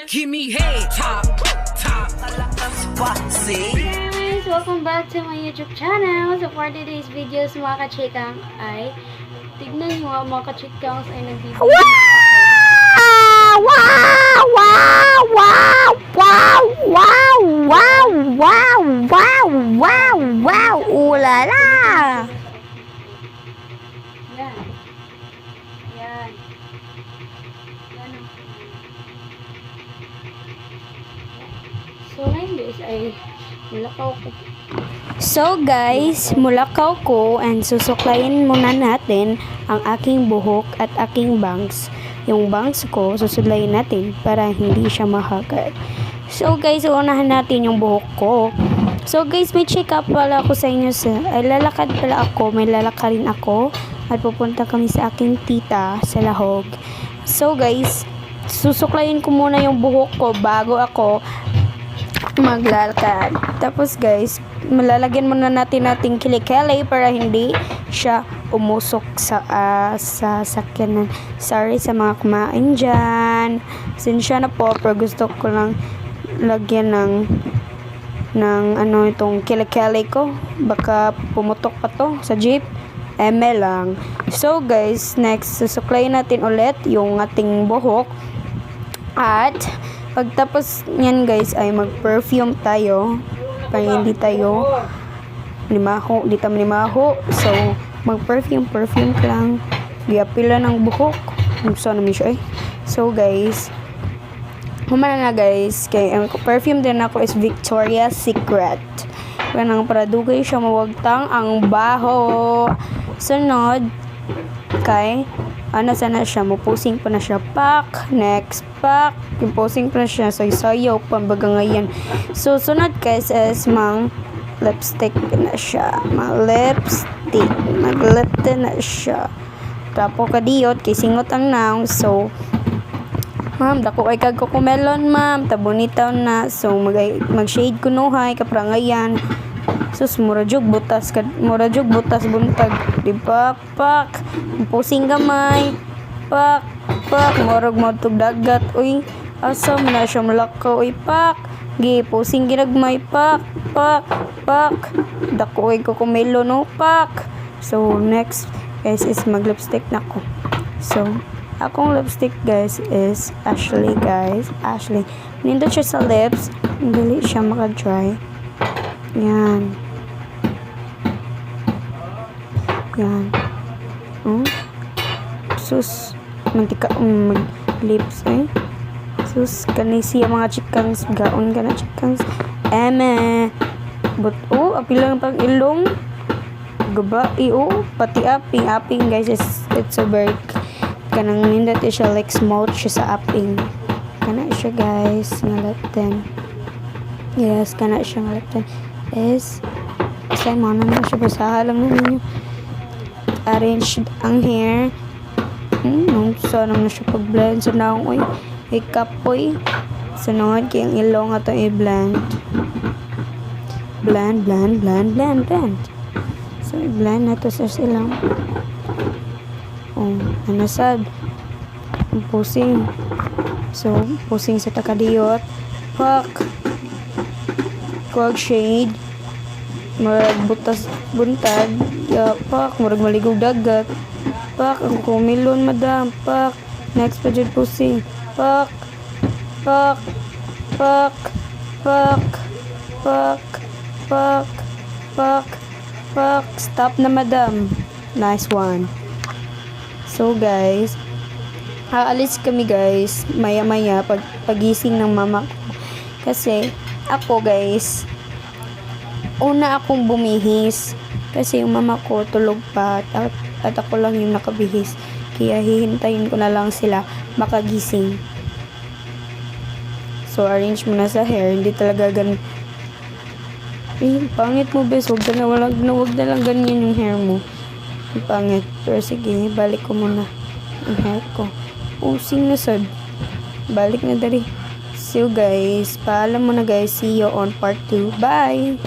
Give me head, top. Guys, welcome back to my YouTube channel. So for today's videos mga kachikang ay tignan nyo mga kachikang ay nagbibigay Wow! Wow! Wow! Wow! Wow! Wow! Wow! Wow! Wow! Wow! Wow! Ulala! Yan. Yan. Yan. So ngayon guys ay mulakaw ko. So guys, mulakaw ko and susuklayin muna natin ang aking buhok at aking bangs. Yung bangs ko, susuklayin natin para hindi siya mahagar. So guys, unahan natin yung buhok ko. So guys, may check up pala ako sa inyo ay lalakad pala ako, may lalakarin ako at pupunta kami sa aking tita sa Lahog. So guys, susuklayin ko muna yung buhok ko bago ako maglalakad. Tapos guys, malalagyan muna natin nating kilikili para hindi siya umusok sa sakyanan. Sorry sa mga kumain dyan. Sinsya na po, pero gusto ko lang lagyan ng ano itong kilikili ko. Baka pumutok pa to sa jeep. Eme lang. So guys, next susuklayin natin ulit yung ating buhok. At pagtapos niyan guys ay mag-perfume tayo para hindi tayo limaho, di tayo limaho. So mag-perfume ka lang. Giapila ng buhok. Gusto namin siya eh. So guys, humana na guys. Kay ang perfume din ako is Victoria's Secret. Kanang para dugay siya mawagtang ang baho. Sunod kay sana siya, mupusing pa na siya, pak, next, pak, yung posing pa na siya, sayo-sayo, pambaga ngayon. So, sunod guys is lipstick na siya, mag-lipstick na siya. Tapo ka diyot, kay singot ang naong, so, ma'am, dako ay kagkukumelon, ma'am, tabunitaw na, so, mag-shade kunuhay, kaprangayan. Sus, mura jug butas buntag. Di pak, pusing gamay. Pak, morog mo tug dagat. Uy, asa man na siya malakaw. Uy, pak, gi, pusing ginagmay. Pak. Dako ay kukumelo no, pak. So, next, guys, is mag-lipstick na ko. So, akong lipstick, guys, is Ashley, guys. Ashley. Nindot siya sa lips. Dili siya maka-dry. Yan. Sus, mantika lips eh. Sus, kanay siya mga chikangs, gaon ka na chikangs. Eme. But, apilang pang ilong. Gaba, pati aping guys, it's a bird. Kanang nindot siya like small siya sa aping. Kana siya guys, ngalaten. Yes, kana siya ngalaten. Is mana na siya, basaha lang na ninyo. Arranged ang hair. So naman na siya pag-blend. So na akong makeup po sunod kay ang ilong ato i-blend. Blend. So i-blend na to sa silang. Anasad. Ang pusing. So pusing sa takadiyot. Pak. Kuwag shade. Murag butas buntag. Pak, murag maligog dagat. Pak, ang kumilon madam. Pak, next pa dyan pusing. Pak. Stop na madam. Nice one. So guys, aalis kami guys maya pagising ng mama ko. Kasi ako guys, una akong bumihis kasi yung mama ko tulog pa at ako lang yung nakabihis, kaya hihintayin ko na lang sila makagising. So arrange mo na sa hair, hindi talaga ganun. Pangit mo bes, wag na lang ganyan yung hair mo, pangit. Pero sige, balik ko muna ang hair ko. Pusing na sad, balik na dari. So guys, paalam mo na guys, see you on part 2. Bye!